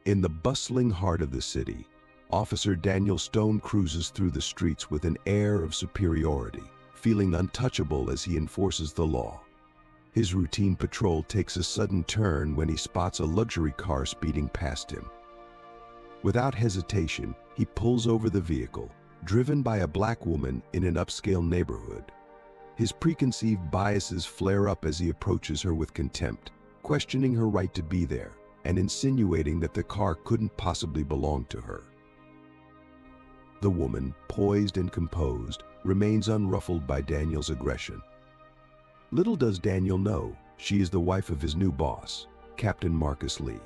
In the bustling heart of the city, Officer Daniel Stone cruises through the streets with an air of superiority, feeling untouchable as he enforces the law. His routine patrol takes a sudden turn when he spots a luxury car speeding past him. Without hesitation, he pulls over the vehicle, driven by a black woman in an upscale neighborhood. His preconceived biases flare up as he approaches her with contempt, questioning her right to be there and insinuating that the car couldn't possibly belong to her. The woman, poised and composed, remains unruffled by Daniel's aggression. Little does Daniel know, she is the wife of his new boss, Captain Marcus Lee.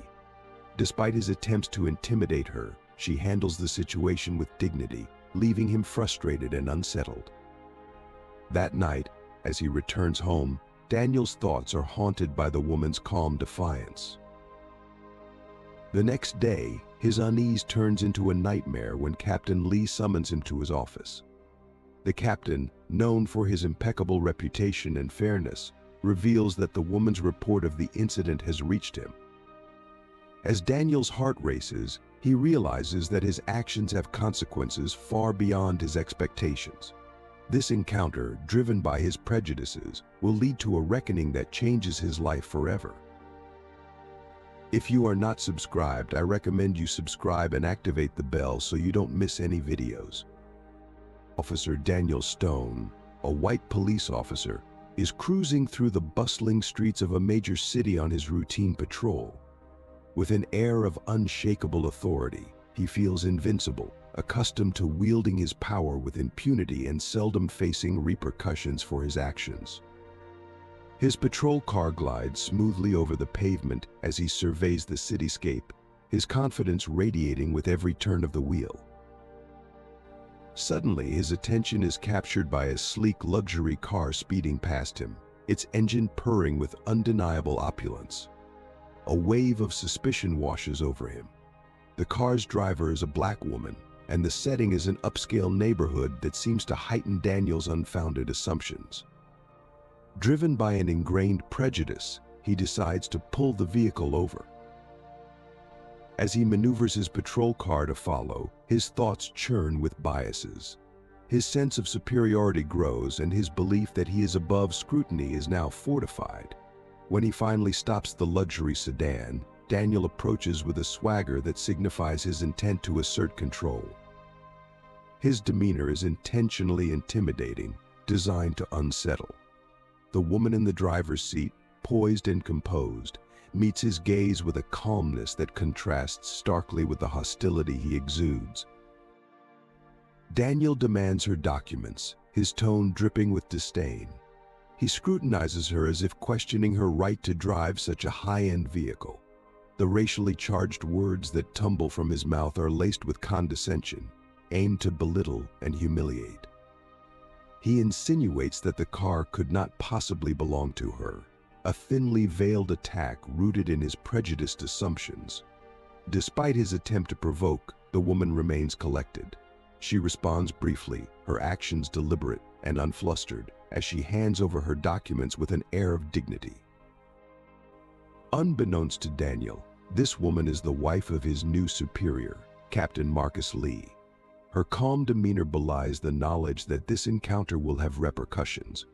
Despite his attempts to intimidate her, she handles the situation with dignity, leaving him frustrated and unsettled. That night, as he returns home, Daniel's thoughts are haunted by the woman's calm defiance. The next day, his unease turns into a nightmare when Captain Lee summons him to his office. The captain, known for his impeccable reputation and fairness, reveals that the woman's report of the incident has reached him. As Daniel's heart races, he realizes that his actions have consequences far beyond his expectations. This encounter, driven by his prejudices, will lead to a reckoning that changes his life forever. If you are not subscribed, I recommend you subscribe and activate the bell so you don't miss any videos. Officer Daniel Stone, a white police officer, is cruising through the bustling streets of a major city on his routine patrol. With an air of unshakable authority, he feels invincible, accustomed to wielding his power with impunity and seldom facing repercussions for his actions. His patrol car glides smoothly over the pavement as he surveys the cityscape, his confidence radiating with every turn of the wheel. Suddenly, his attention is captured by a sleek luxury car speeding past him, its engine purring with undeniable opulence. A wave of suspicion washes over him. The car's driver is a black woman, and the setting is an upscale neighborhood that seems to heighten Daniel's unfounded assumptions. Driven by an ingrained prejudice, he decides to pull the vehicle over. As he maneuvers his patrol car to follow, his thoughts churn with biases. His sense of superiority grows, and his belief that he is above scrutiny is now fortified. When he finally stops the luxury sedan, Daniel approaches with a swagger that signifies his intent to assert control. His demeanor is intentionally intimidating, designed to unsettle. The woman in the driver's seat, poised and composed, meets his gaze with a calmness that contrasts starkly with the hostility he exudes. Daniel demands her documents, his tone dripping with disdain. He scrutinizes her as if questioning her right to drive such a high-end vehicle. The racially charged words that tumble from his mouth are laced with condescension, aimed to belittle and humiliate. He insinuates that the car could not possibly belong to her, a thinly veiled attack rooted in his prejudiced assumptions. Despite his attempt to provoke, the woman remains collected. She responds briefly, her actions deliberate and unflustered, as she hands over her documents with an air of dignity. Unbeknownst to Daniel, this woman is the wife of his new superior, Captain Marcus Lee. Her calm demeanor belies the knowledge that this encounter will have repercussions.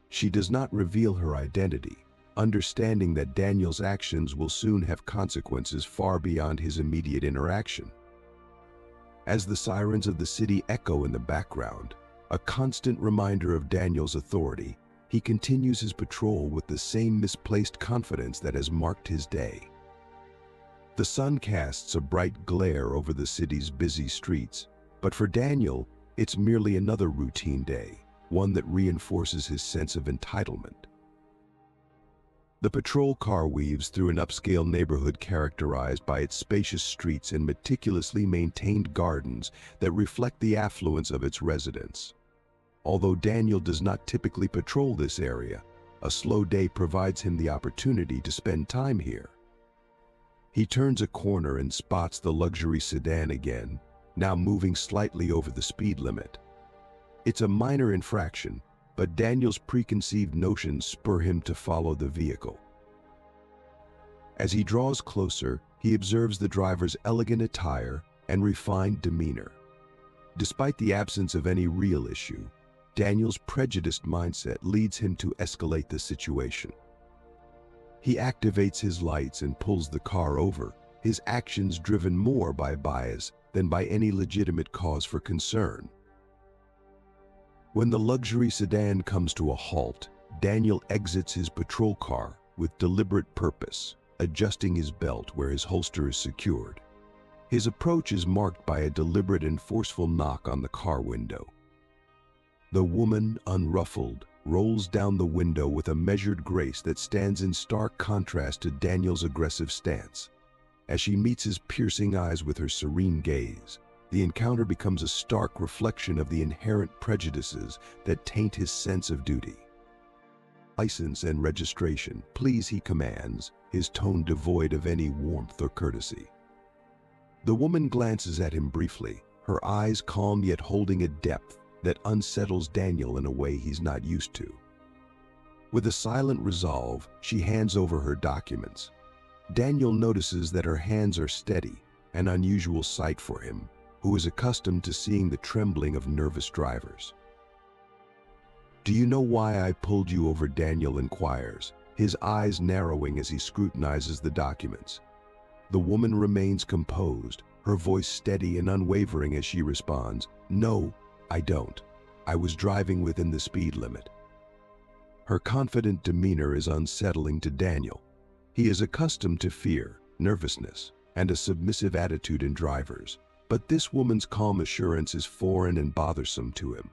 She does not reveal her identity, understanding that Daniel's actions will soon have consequences far beyond his immediate interaction. As the sirens of the city echo in the background, a constant reminder of Daniel's authority, he continues his patrol with the same misplaced confidence that has marked his day. The sun casts a bright glare over the city's busy streets, but for Daniel, it's merely another routine day, one that reinforces his sense of entitlement. The patrol car weaves through an upscale neighborhood characterized by its spacious streets and meticulously maintained gardens that reflect the affluence of its residents. Although Daniel does not typically patrol this area, a slow day provides him the opportunity to spend time here. He turns a corner and spots the luxury sedan again, now moving slightly over the speed limit. It's a minor infraction, but Daniel's preconceived notions spur him to follow the vehicle. As he draws closer, He observes the driver's elegant attire and refined demeanor. Despite the absence of any real issue, Daniel's prejudiced mindset leads him to escalate the situation. He activates his lights and pulls the car over, his actions driven more by bias than by any legitimate cause for concern. When the luxury sedan comes to a halt, Daniel exits his patrol car with deliberate purpose, adjusting his belt where his holster is secured. His approach is marked by a deliberate and forceful knock on the car window. The woman, unruffled, rolls down the window with a measured grace that stands in stark contrast to Daniel's aggressive stance. As she meets his piercing eyes with her serene gaze, the encounter becomes a stark reflection of the inherent prejudices that taint his sense of duty. "License and registration, please," he commands, his tone devoid of any warmth or courtesy. The woman glances at him briefly, her eyes calm yet holding a depth that unsettles Daniel in a way he's not used to. With a silent resolve, she hands over her documents. Daniel notices that her hands are steady, an unusual sight for him, who is accustomed to seeing the trembling of nervous drivers. "Do you know why I pulled you over?" Daniel inquires, his eyes narrowing as he scrutinizes the documents. The woman remains composed, her voice steady and unwavering as she responds, "No, I don't. I was driving within the speed limit." Her confident demeanor is unsettling to Daniel. He is accustomed to fear, nervousness, and a submissive attitude in drivers, but this woman's calm assurance is foreign and bothersome to him.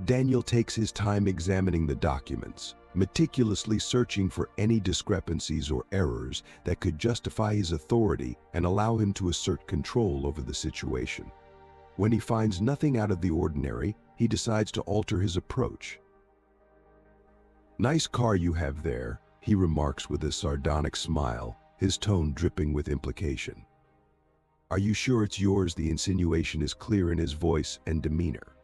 Daniel takes his time examining the documents, meticulously searching for any discrepancies or errors that could justify his authority and allow him to assert control over the situation. When he finds nothing out of the ordinary, he decides to alter his approach. "Nice car you have there," he remarks with a sardonic smile, his tone dripping with implication. "Are you sure it's yours?" The insinuation is clear in his voice and demeanor.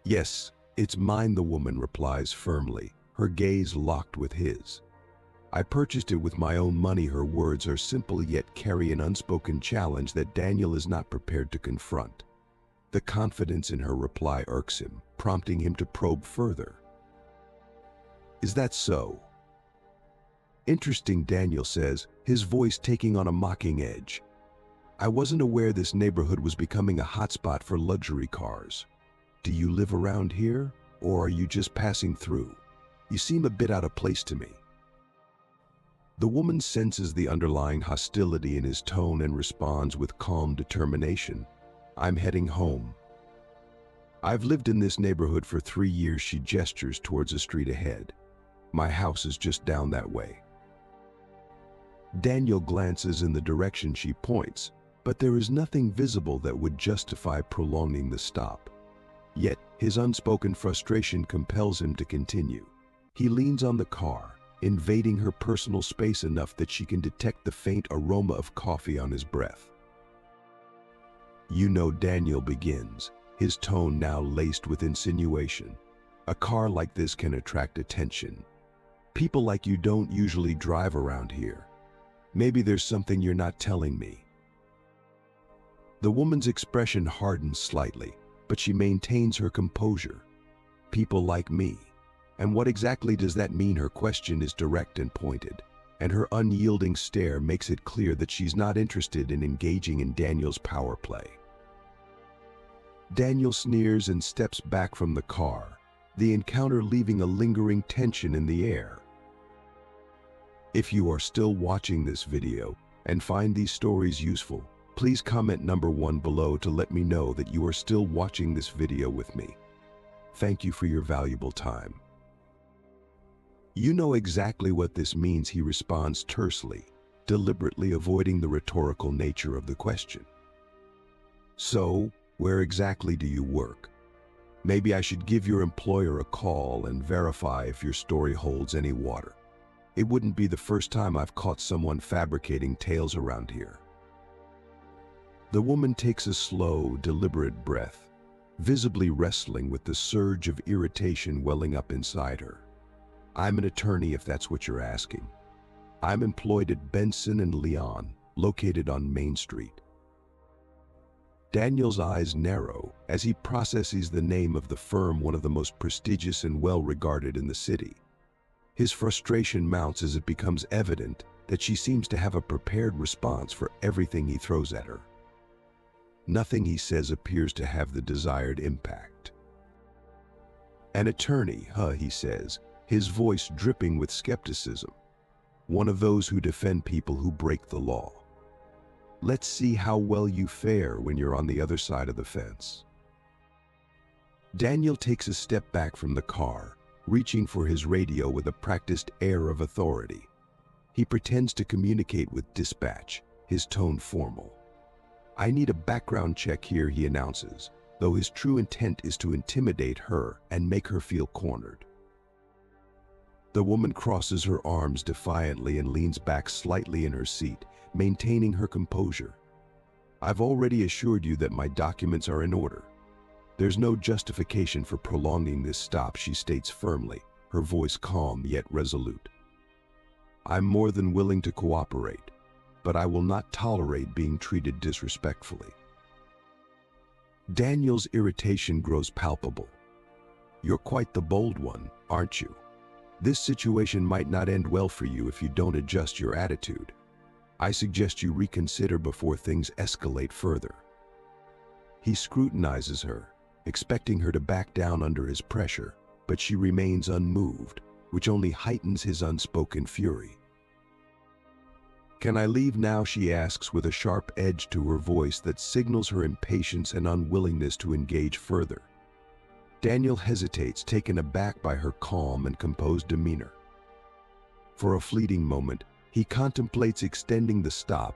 "Yes, it's mine," the woman replies firmly, her gaze locked with his. "I purchased it with my own money." Her words are simple yet carry an unspoken challenge that Daniel is not prepared to confront. The confidence in her reply irks him, prompting him to probe further. "Is that so?" "Interesting," Daniel says, his voice taking on a mocking edge. "I wasn't aware this neighborhood was becoming a hotspot for luxury cars. Do you live around here, or are you just passing through? You seem a bit out of place to me." The woman senses the underlying hostility in his tone and responds with calm determination. "I'm heading home. I've lived in this neighborhood for 3 years." She gestures towards a street ahead. "My house is just down that way." Daniel glances in the direction she points, but there is nothing visible that would justify prolonging the stop. Yet, his unspoken frustration compels him to continue. He leans on the car, invading her personal space enough that she can detect the faint aroma of coffee on his breath. "You know," Daniel begins, his tone now laced with insinuation, "a car like this can attract attention. People like you don't usually drive around here. Maybe there's something you're not telling me." The woman's expression hardens slightly, but she maintains her composure. "People like me. And what exactly does that mean?" Her question is direct and pointed, and her unyielding stare makes it clear that she's not interested in engaging in Daniel's power play. Daniel sneers and steps back from the car, the encounter leaving a lingering tension in the air. If you are still watching this video and find these stories useful, please comment number 1 below to let me know that you are still watching this video with me. Thank you for your valuable time. "You know exactly what this means," he responds tersely, deliberately avoiding the rhetorical nature of the question. "So, where exactly do you work? Maybe I should give your employer a call and verify if your story holds any water. It wouldn't be the first time I've caught someone fabricating tales around here." The woman takes a slow, deliberate breath, visibly wrestling with the surge of irritation welling up inside her. "I'm an attorney, if that's what you're asking." I'm employed at Benson and Leon, located on Main Street. Daniel's eyes narrow as he processes the name of the firm, one of the most prestigious and well-regarded in the city. His frustration mounts as it becomes evident that she seems to have a prepared response for everything he throws at her. Nothing he says appears to have the desired impact. An attorney, he says, his voice dripping with skepticism. One of those who defend people who break the law. Let's see how well you fare when you're on the other side of the fence. Daniel takes a step back from the car, reaching for his radio with a practiced air of authority. He pretends to communicate with dispatch, his tone formal. I need a background check here, he announces, though his true intent is to intimidate her and make her feel cornered. The woman crosses her arms defiantly and leans back slightly in her seat, maintaining her composure. I've already assured you that my documents are in order. There's no justification for prolonging this stop, she states firmly, her voice calm yet resolute. I'm more than willing to cooperate, but I will not tolerate being treated disrespectfully. Daniel's irritation grows palpable. You're quite the bold one, aren't you? This situation might not end well for you if you don't adjust your attitude. I suggest you reconsider before things escalate further. He scrutinizes her, expecting her to back down under his pressure, but she remains unmoved, which only heightens his unspoken fury. Can I leave now, she asks with a sharp edge to her voice that signals her impatience and unwillingness to engage further. Daniel hesitates, taken aback by her calm and composed demeanor. For a fleeting moment, he contemplates extending the stop,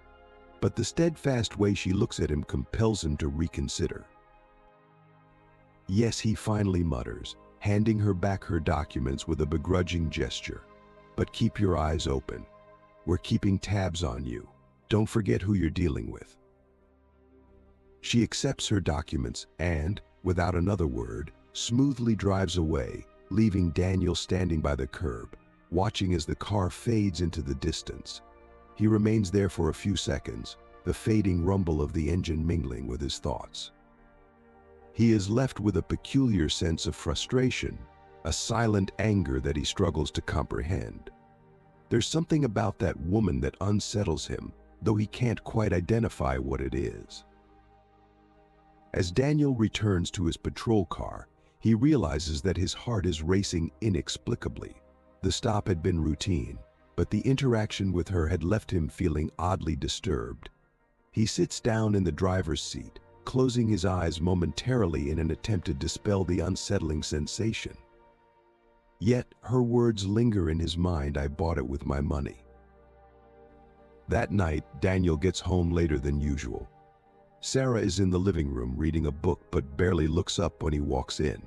but the steadfast way she looks at him compels him to reconsider. Yes, he finally mutters, handing her back her documents with a begrudging gesture. But keep your eyes open. We're keeping tabs on you. Don't forget who you're dealing with. She accepts her documents and, without another word, smoothly drives away, leaving Daniel standing by the curb, watching as the car fades into the distance. He remains there for a few seconds, the fading rumble of the engine mingling with his thoughts. He is left with a peculiar sense of frustration, a silent anger that he struggles to comprehend. There's something about that woman that unsettles him, though he can't quite identify what it is. As Daniel returns to his patrol car, he realizes that his heart is racing inexplicably. The stop had been routine, but the interaction with her had left him feeling oddly disturbed. He sits down in the driver's seat, closing his eyes momentarily in an attempt to dispel the unsettling sensation. Yet her words linger in his mind, I bought it with my money. That night, Daniel gets home later than usual. Sarah is in the living room reading a book but barely looks up when he walks in.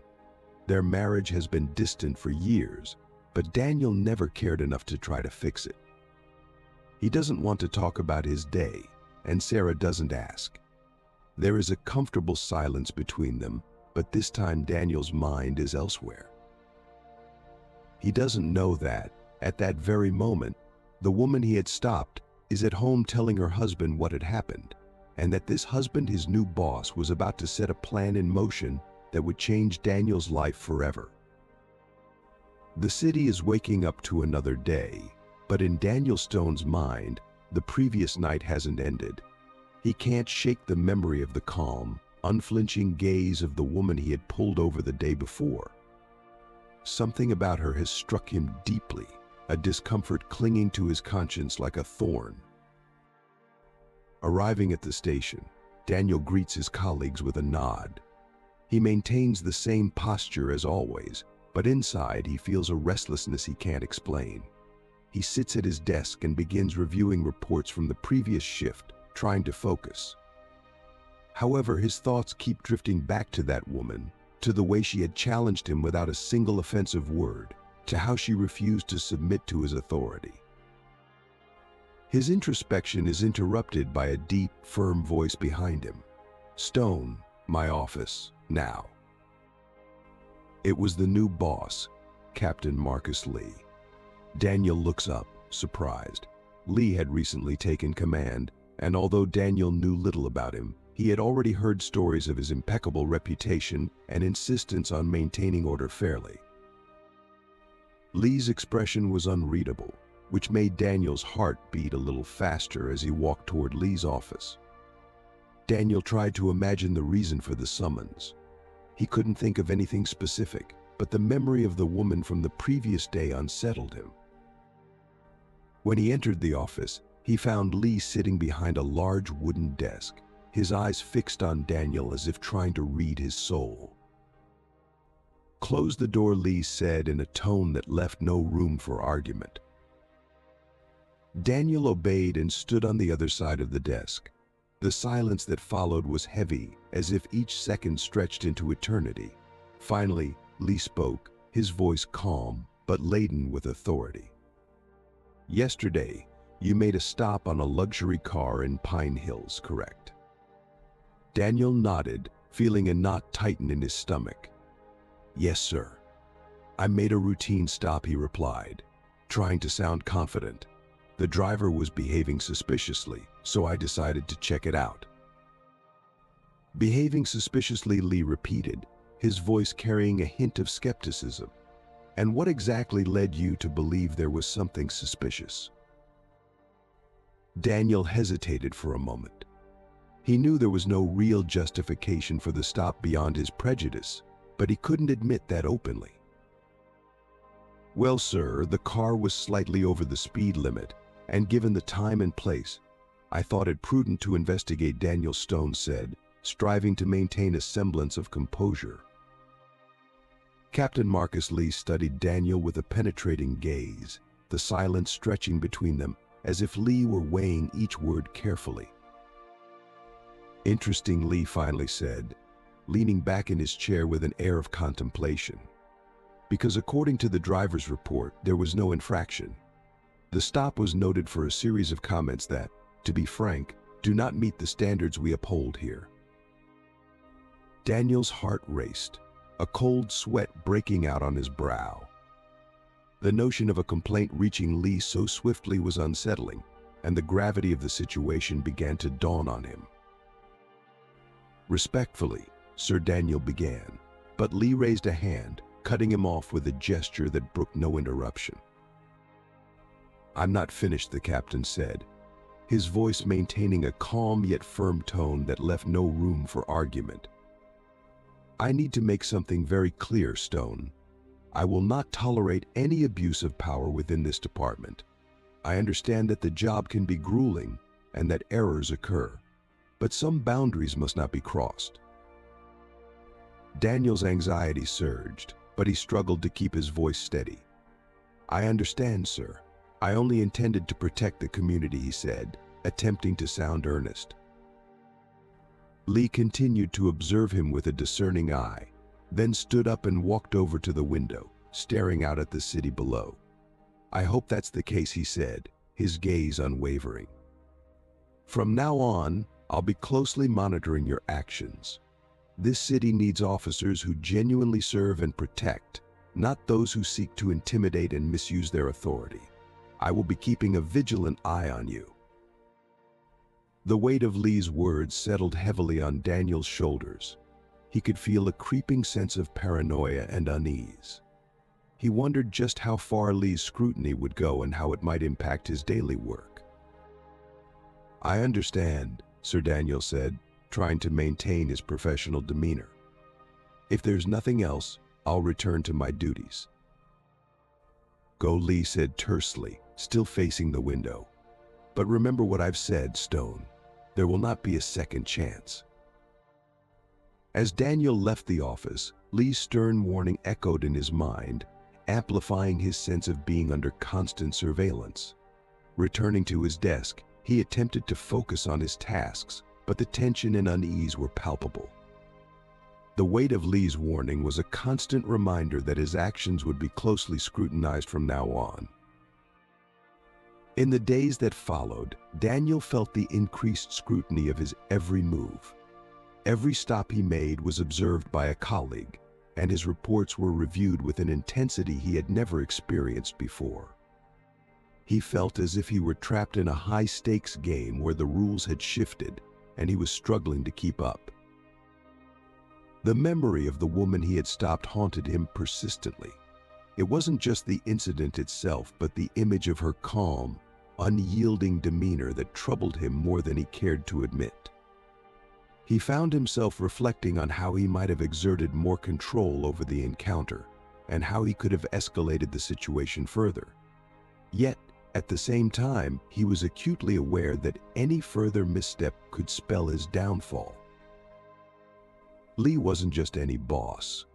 Their marriage has been distant for years, but Daniel never cared enough to try to fix it. He doesn't want to talk about his day, and Sarah doesn't ask. There is a comfortable silence between them, but this time Daniel's mind is elsewhere. He doesn't know that, at that very moment, the woman he had stopped is at home telling her husband what had happened, and that this husband, his new boss, was about to set a plan in motion that would change Daniel's life forever. The city is waking up to another day, but in Daniel Stone's mind, the previous night hasn't ended. He can't shake the memory of the calm, unflinching gaze of the woman he had pulled over the day before. Something about her has struck him deeply, a discomfort clinging to his conscience like a thorn. Arriving at the station, Daniel greets his colleagues with a nod. He maintains the same posture as always, but inside he feels a restlessness he can't explain. He sits at his desk and begins reviewing reports from the previous shift, trying to focus. However, his thoughts keep drifting back to that woman, to the way she had challenged him without a single offensive word, to how she refused to submit to his authority. His introspection is interrupted by a deep, firm voice behind him. "Stone, my office, now." It was the new boss, Captain Marcus Lee. Daniel looks up, surprised. Lee had recently taken command, and although Daniel knew little about him, he had already heard stories of his impeccable reputation and insistence on maintaining order fairly. Lee's expression was unreadable, which made Daniel's heart beat a little faster as he walked toward Lee's office. Daniel tried to imagine the reason for the summons. He couldn't think of anything specific, but the memory of the woman from the previous day unsettled him. When he entered the office, he found Lee sitting behind a large wooden desk, his eyes fixed on Daniel as if trying to read his soul. "Close the door," Lee said in a tone that left no room for argument. Daniel obeyed and stood on the other side of the desk. The silence that followed was heavy, as if each second stretched into eternity. Finally, Lee spoke, his voice calm but laden with authority. "Yesterday, you made a stop on a luxury car in Pine Hills, correct?" Daniel nodded, feeling a knot tighten in his stomach. "Yes, sir. I made a routine stop," he replied, trying to sound confident. "The driver was behaving suspiciously, so I decided to check it out." "Behaving suspiciously," Lee repeated, his voice carrying a hint of skepticism. "And what exactly led you to believe there was something suspicious?" Daniel hesitated for a moment. He knew there was no real justification for the stop beyond his prejudice, but he couldn't admit that openly. "Well, sir, the car was slightly over the speed limit, and given the time and place, I thought it prudent to investigate," Daniel Stone said, striving to maintain a semblance of composure. Captain Marcus Lee studied Daniel with a penetrating gaze, the silence stretching between them as if Lee were weighing each word carefully. "Interesting," Lee finally said, leaning back in his chair with an air of contemplation. "Because according to the driver's report, there was no infraction. The stop was noted for a series of comments that, to be frank, do not meet the standards we uphold here." Daniel's heart raced, a cold sweat breaking out on his brow. The notion of a complaint reaching Lee so swiftly was unsettling, and the gravity of the situation began to dawn on him. "Respectfully," Sir Daniel began, but Lee raised a hand, cutting him off with a gesture that brooked no interruption. "I'm not finished," the captain said, his voice maintaining a calm yet firm tone that left no room for argument. "I need to make something very clear, Stone. I will not tolerate any abuse of power within this department. I understand that the job can be grueling and that errors occur, but some boundaries must not be crossed." Daniel's anxiety surged, but he struggled to keep his voice steady. "I understand, sir. I only intended to protect the community," he said, attempting to sound earnest. Lee continued to observe him with a discerning eye, then stood up and walked over to the window, staring out at the city below. "I hope that's the case," he said, his gaze unwavering. "From now on, I'll be closely monitoring your actions. This city needs officers who genuinely serve and protect, not those who seek to intimidate and misuse their authority. I will be keeping a vigilant eye on you." The weight of Lee's words settled heavily on Daniel's shoulders. He could feel a creeping sense of paranoia and unease. He wondered just how far Lee's scrutiny would go and how it might impact his daily work. "I understand," Sir Daniel said, trying to maintain his professional demeanor. "If there's nothing else, I'll return to my duties." "Go," Lee said tersely, still facing the window. "But remember what I've said, Stone. There will not be a second chance." As Daniel left the office, Lee's stern warning echoed in his mind, amplifying his sense of being under constant surveillance. Returning to his desk, he attempted to focus on his tasks, but the tension and unease were palpable. The weight of Lee's warning was a constant reminder that his actions would be closely scrutinized from now on. In the days that followed, Daniel felt the increased scrutiny of his every move. Every stop he made was observed by a colleague, and his reports were reviewed with an intensity he had never experienced before. He felt as if he were trapped in a high-stakes game where the rules had shifted and he was struggling to keep up. The memory of the woman he had stopped haunted him persistently. It wasn't just the incident itself, but the image of her calm, unyielding demeanor that troubled him more than he cared to admit. He found himself reflecting on how he might have exerted more control over the encounter and how he could have escalated the situation further. Yet, at the same time, he was acutely aware that any further misstep could spell his downfall. Lee wasn't just any boss.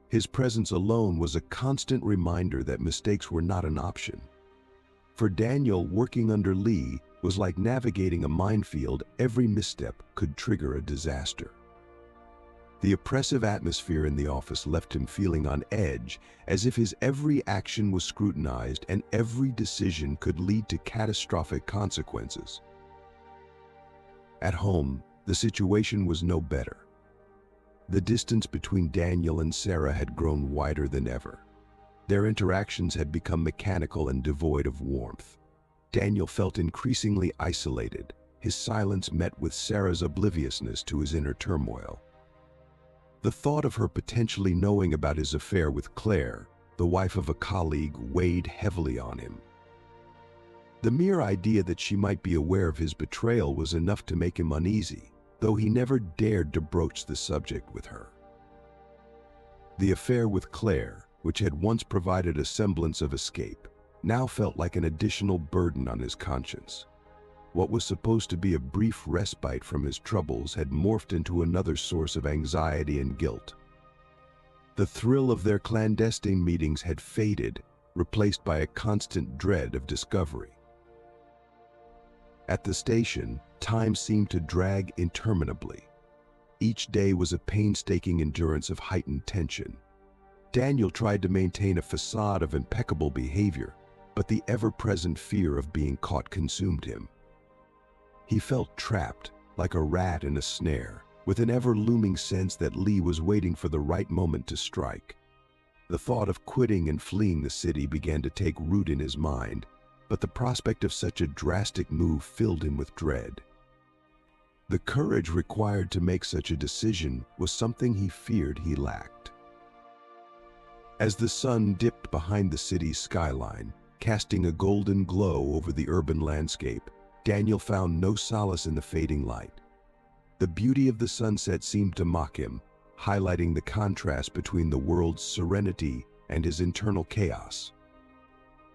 His presence alone was a constant reminder that mistakes were not an option. For Daniel, working under Lee was like navigating a minefield. Every misstep could trigger a disaster. The oppressive atmosphere in the office left him feeling on edge, as if his every action was scrutinized and every decision could lead to catastrophic consequences. At home, the situation was no better. The distance between Daniel and Sarah had grown wider than ever. Their interactions had become mechanical and devoid of warmth. Daniel felt increasingly isolated, his silence met with Sarah's obliviousness to his inner turmoil. The thought of her potentially knowing about his affair with Claire, the wife of a colleague, weighed heavily on him. The mere idea that she might be aware of his betrayal was enough to make him uneasy, though he never dared to broach the subject with her. The affair with Claire, which had once provided a semblance of escape, now felt like an additional burden on his conscience. What was supposed to be a brief respite from his troubles had morphed into another source of anxiety and guilt. The thrill of their clandestine meetings had faded, replaced by a constant dread of discovery. At the station, time seemed to drag interminably. Each day was a painstaking endurance of heightened tension. Daniel tried to maintain a facade of impeccable behavior, but the ever-present fear of being caught consumed him. He felt trapped, like a rat in a snare, with an ever-looming sense that Lee was waiting for the right moment to strike. The thought of quitting and fleeing the city began to take root in his mind, but the prospect of such a drastic move filled him with dread. The courage required to make such a decision was something he feared he lacked. As the sun dipped behind the city's skyline, casting a golden glow over the urban landscape, Daniel found no solace in the fading light. The beauty of the sunset seemed to mock him, highlighting the contrast between the world's serenity and his internal chaos.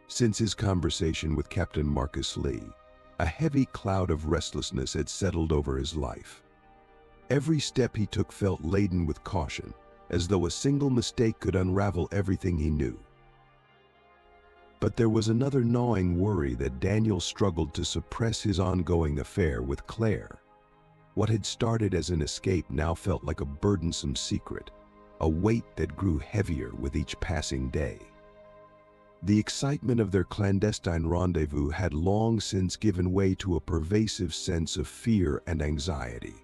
Since his conversation with Captain Marcus Lee, a heavy cloud of restlessness had settled over his life. Every step he took felt laden with caution, as though a single mistake could unravel everything he knew. But there was another gnawing worry that Daniel struggled to suppress: his ongoing affair with Claire. What had started as an escape now felt like a burdensome secret, a weight that grew heavier with each passing day. The excitement of their clandestine rendezvous had long since given way to a pervasive sense of fear and anxiety.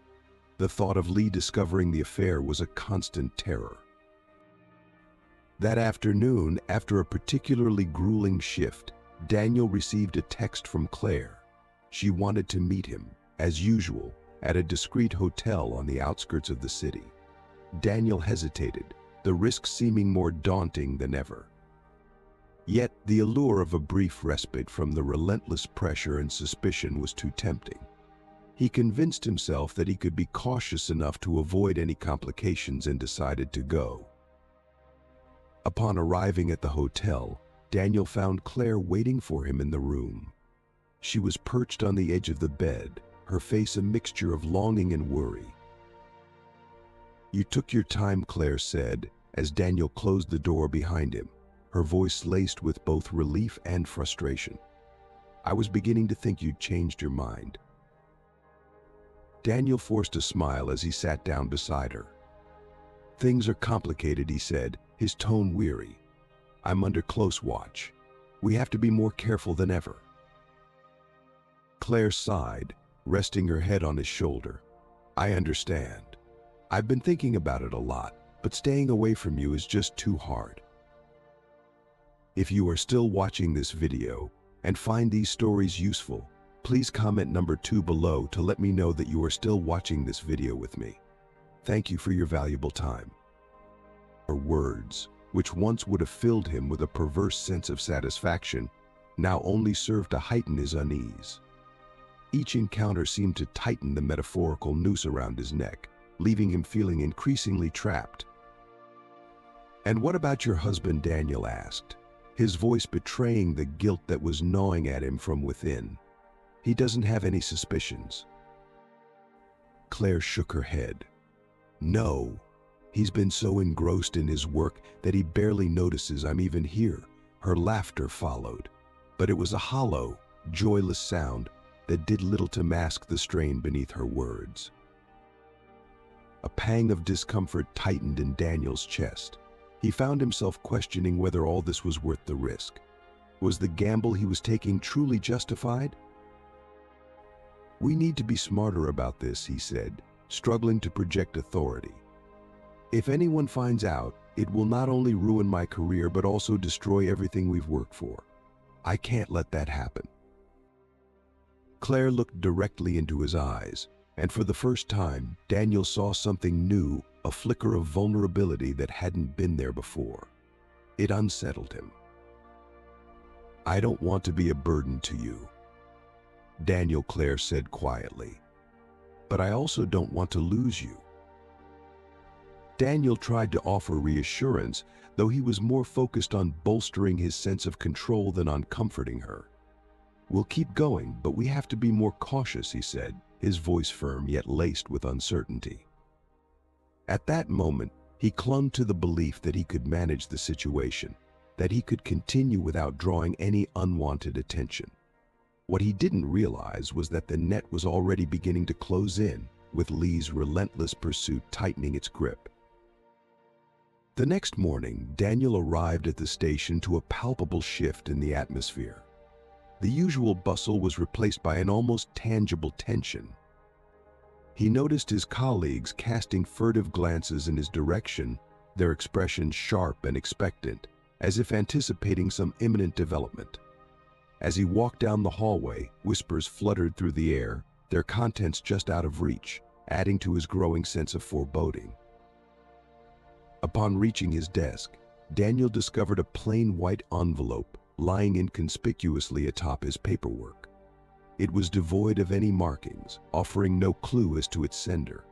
The thought of Lee discovering the affair was a constant terror. That afternoon, after a particularly grueling shift, Daniel received a text from Claire. She wanted to meet him, as usual, at a discreet hotel on the outskirts of the city. Daniel hesitated, the risk seeming more daunting than ever. Yet, the allure of a brief respite from the relentless pressure and suspicion was too tempting. He convinced himself that he could be cautious enough to avoid any complications and decided to go. Upon arriving at the hotel, Daniel found Claire waiting for him in the room. She was perched on the edge of the bed, her face a mixture of longing and worry. "You took your time," Claire said, as Daniel closed the door behind him, her voice laced with both relief and frustration. "I was beginning to think you'd changed your mind." Daniel forced a smile as he sat down beside her. "Things are complicated," he said, his tone weary. "I'm under close watch. We have to be more careful than ever." Claire sighed, resting her head on his shoulder. "I understand. I've been thinking about it a lot, but staying away from you is just too hard." If you are still watching this video, and find these stories useful, please comment number 2 below to let me know that you are still watching this video with me. Thank you for your valuable time. Her words, which once would have filled him with a perverse sense of satisfaction, now only served to heighten his unease. Each encounter seemed to tighten the metaphorical noose around his neck, leaving him feeling increasingly trapped. "And what about your husband?" Daniel asked, his voice betraying the guilt that was gnawing at him from within. "He doesn't have any suspicions." Claire shook her head. "No, he's been so engrossed in his work that he barely notices I'm even here." Her laughter followed, but it was a hollow, joyless sound that did little to mask the strain beneath her words. A pang of discomfort tightened in Daniel's chest. He found himself questioning whether all this was worth the risk. Was the gamble he was taking truly justified? "We need to be smarter about this," he said, struggling to project authority. "If anyone finds out, it will not only ruin my career but also destroy everything we've worked for. I can't let that happen." Claire looked directly into his eyes, and for the first time, Daniel saw something new, a flicker of vulnerability that hadn't been there before. It unsettled him. "I don't want to be a burden to you," Daniel, Claire said quietly. "But I also don't want to lose you." Daniel tried to offer reassurance, though he was more focused on bolstering his sense of control than on comforting her. "We'll keep going, but we have to be more cautious," he said, his voice firm yet laced with uncertainty. At that moment, he clung to the belief that he could manage the situation, that he could continue without drawing any unwanted attention. What he didn't realize was that the net was already beginning to close in, with Lee's relentless pursuit tightening its grip. The next morning, Daniel arrived at the station to a palpable shift in the atmosphere. The usual bustle was replaced by an almost tangible tension. He noticed his colleagues casting furtive glances in his direction, their expressions sharp and expectant, as if anticipating some imminent development. As he walked down the hallway, whispers fluttered through the air, their contents just out of reach, adding to his growing sense of foreboding. Upon reaching his desk, Daniel discovered a plain white envelope lying inconspicuously atop his paperwork. It was devoid of any markings, offering no clue as to its sender.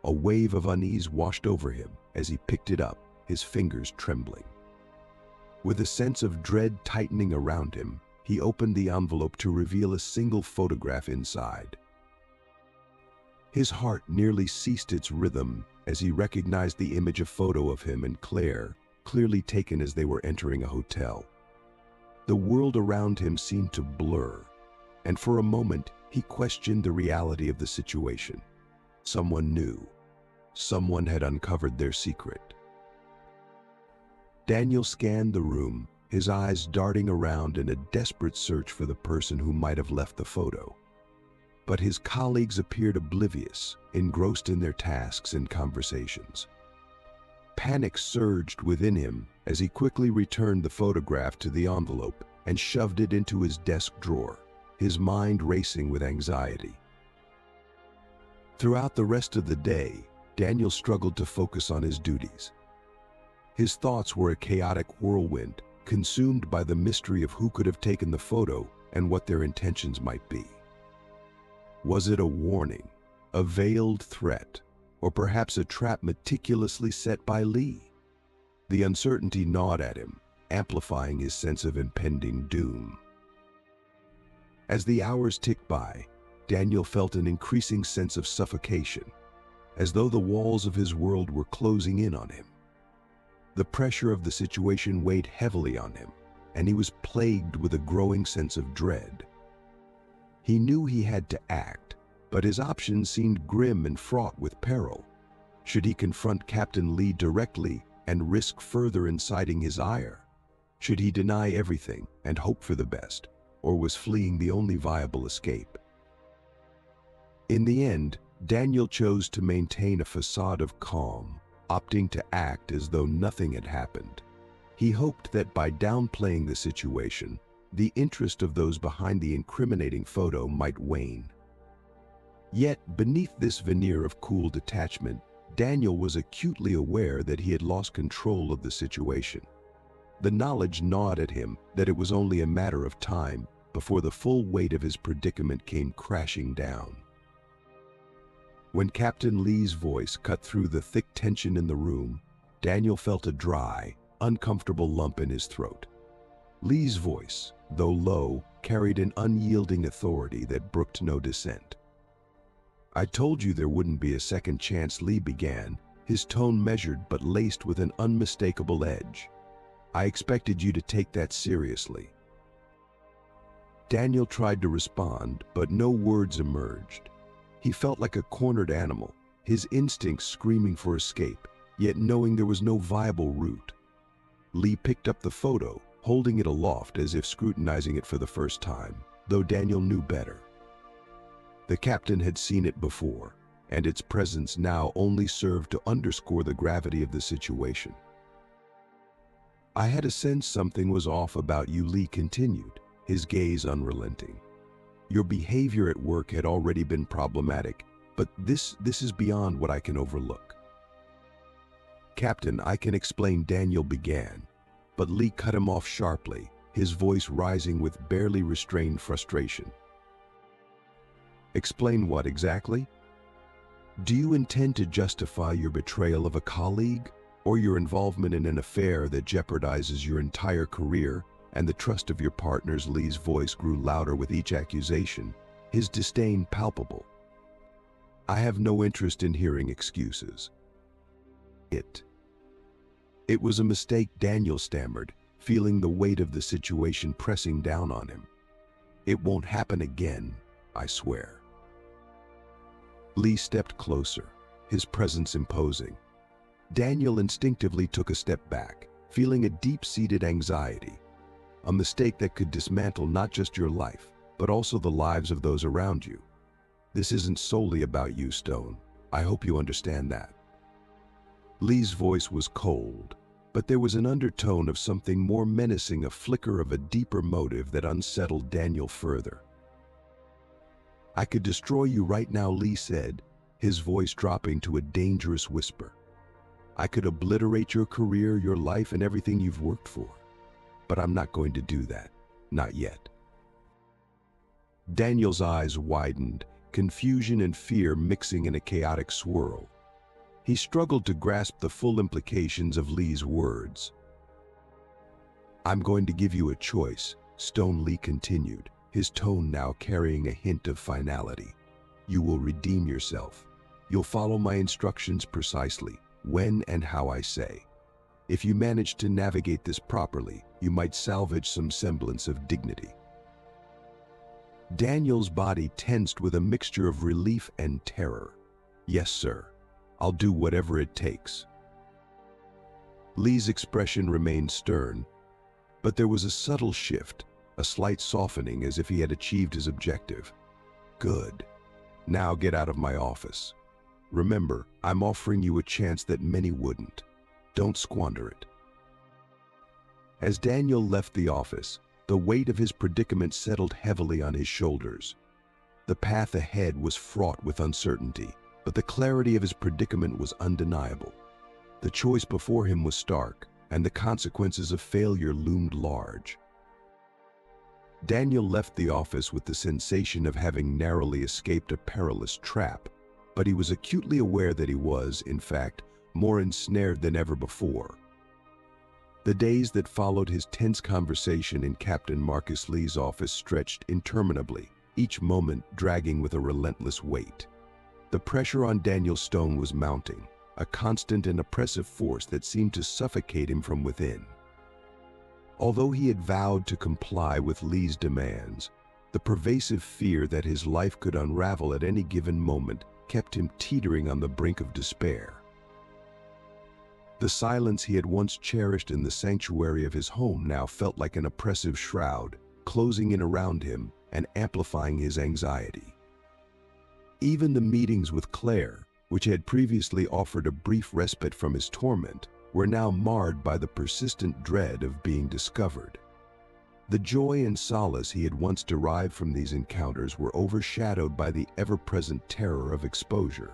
A wave of unease washed over him as he picked it up, his fingers trembling. With a sense of dread tightening around him, he opened the envelope to reveal a single photograph inside. His heart nearly ceased its rhythm as he recognized the image, a photo of him and Claire, clearly taken as they were entering a hotel. The world around him seemed to blur, and for a moment he questioned the reality of the situation. Someone knew. Someone had uncovered their secret. Daniel scanned the room, his eyes darting around in a desperate search for the person who might have left the photo. But his colleagues appeared oblivious, engrossed in their tasks and conversations. Panic surged within him as he quickly returned the photograph to the envelope and shoved it into his desk drawer, his mind racing with anxiety. Throughout the rest of the day, Daniel struggled to focus on his duties. His thoughts were a chaotic whirlwind, consumed by the mystery of who could have taken the photo and what their intentions might be. Was it a warning, a veiled threat, or perhaps a trap meticulously set by Lee? The uncertainty gnawed at him, amplifying his sense of impending doom. As the hours ticked by, Daniel felt an increasing sense of suffocation, as though the walls of his world were closing in on him. The pressure of the situation weighed heavily on him, and he was plagued with a growing sense of dread. He knew he had to act, but his options seemed grim and fraught with peril. Should he confront Captain Lee directly and risk further inciting his ire? Should he deny everything and hope for the best, or was fleeing the only viable escape? In the end, Daniel chose to maintain a facade of calm, opting to act as though nothing had happened. He hoped that by downplaying the situation, the interest of those behind the incriminating photo might wane. Yet, beneath this veneer of cool detachment, Daniel was acutely aware that he had lost control of the situation. The knowledge gnawed at him that it was only a matter of time before the full weight of his predicament came crashing down. When Captain Lee's voice cut through the thick tension in the room, Daniel felt a dry, uncomfortable lump in his throat. Lee's voice, though low, carried an unyielding authority that brooked no dissent. "I told you there wouldn't be a second chance," Lee began, his tone measured but laced with an unmistakable edge. "I expected you to take that seriously." Daniel tried to respond, but no words emerged. He felt like a cornered animal, his instincts screaming for escape, yet knowing there was no viable route. Lee picked up the photo, holding it aloft as if scrutinizing it for the first time, though Daniel knew better. The captain had seen it before, and its presence now only served to underscore the gravity of the situation. "I had a sense something was off about you," Lee continued, his gaze unrelenting. "Your behavior at work had already been problematic, but this is beyond what I can overlook." "Captain, I can explain," Daniel began, but Lee cut him off sharply, his voice rising with barely restrained frustration. "Explain what exactly? Do you intend to justify your betrayal of a colleague, or your involvement in an affair that jeopardizes your entire career and the trust of your partners?" Lee's voice grew louder with each accusation, his disdain palpable. "I have no interest in hearing excuses. It was a mistake," Daniel stammered, feeling the weight of the situation pressing down on him. "It won't happen again, I swear." Lee stepped closer, his presence imposing. Daniel instinctively took a step back, feeling a deep-seated anxiety, a mistake that could dismantle not just your life, but also the lives of those around you. "This isn't solely about you, Stone. I hope you understand that." Lee's voice was cold, but there was an undertone of something more menacing, a flicker of a deeper motive that unsettled Daniel further. "I could destroy you right now," Lee said, his voice dropping to a dangerous whisper. "I could obliterate your career, your life, and everything you've worked for. But I'm not going to do that. Not yet." Daniel's eyes widened, confusion and fear mixing in a chaotic swirl. He struggled to grasp the full implications of Lee's words. "I'm going to give you a choice," Stone Lee continued, his tone now carrying a hint of finality. "You will redeem yourself. You'll follow my instructions precisely, when and how I say. If you manage to navigate this properly, you might salvage some semblance of dignity." Daniel's body tensed with a mixture of relief and terror. "Yes, sir. I'll do whatever it takes." Lee's expression remained stern, but there was a subtle shift, a slight softening as if he had achieved his objective. "Good. Now get out of my office. Remember, I'm offering you a chance that many wouldn't. Don't squander it." As Daniel left the office, the weight of his predicament settled heavily on his shoulders. The path ahead was fraught with uncertainty, but the clarity of his predicament was undeniable. The choice before him was stark, and the consequences of failure loomed large. Daniel left the office with the sensation of having narrowly escaped a perilous trap, but he was acutely aware that he was, in fact, more ensnared than ever before. The days that followed his tense conversation in Captain Marcus Lee's office stretched interminably, each moment dragging with a relentless weight. The pressure on Daniel Stone was mounting, a constant and oppressive force that seemed to suffocate him from within. Although he had vowed to comply with Lee's demands, the pervasive fear that his life could unravel at any given moment kept him teetering on the brink of despair. The silence he had once cherished in the sanctuary of his home now felt like an oppressive shroud, closing in around him and amplifying his anxiety. Even the meetings with Claire, which had previously offered a brief respite from his torment, were now marred by the persistent dread of being discovered. The joy and solace he had once derived from these encounters were overshadowed by the ever-present terror of exposure.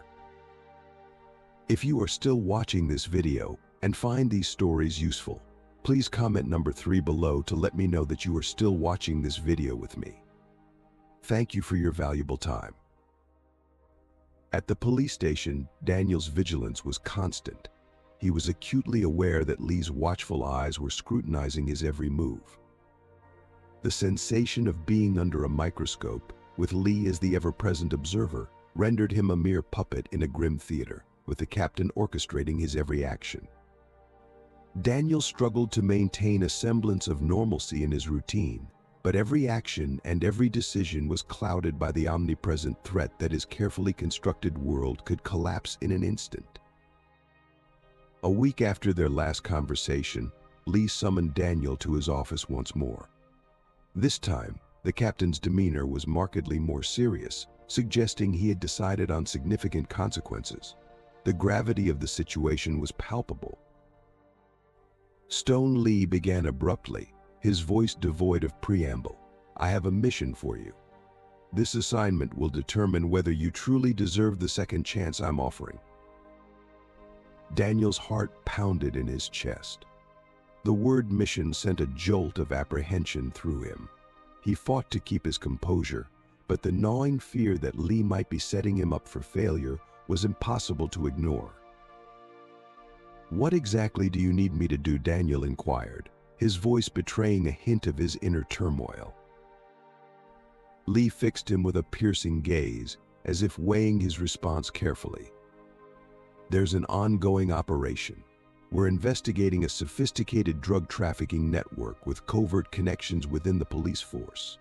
If you are still watching this video and find these stories useful, please comment number 3 below to let me know that you are still watching this video with me. Thank you for your valuable time. At the police station, Daniel's vigilance was constant. He was acutely aware that Lee's watchful eyes were scrutinizing his every move. The sensation of being under a microscope, with Lee as the ever-present observer, rendered him a mere puppet in a grim theater, with the captain orchestrating his every action. Daniel struggled to maintain a semblance of normalcy in his routine, but every action and every decision was clouded by the omnipresent threat that his carefully constructed world could collapse in an instant. A week after their last conversation, Lee summoned Daniel to his office once more. This time, the captain's demeanor was markedly more serious, suggesting he had decided on significant consequences. The gravity of the situation was palpable. Stone Lee began abruptly, his voice devoid of preamble. "I have a mission for you. This assignment will determine whether you truly deserve the second chance I'm offering." Daniel's heart pounded in his chest. The word mission sent a jolt of apprehension through him. He fought to keep his composure, but the gnawing fear that Lee might be setting him up for failure was impossible to ignore. "What exactly do you need me to do?" Daniel inquired, his voice betraying a hint of his inner turmoil. Lee fixed him with a piercing gaze, as if weighing his response carefully. "There's an ongoing operation. We're investigating a sophisticated drug trafficking network with covert connections within the police force.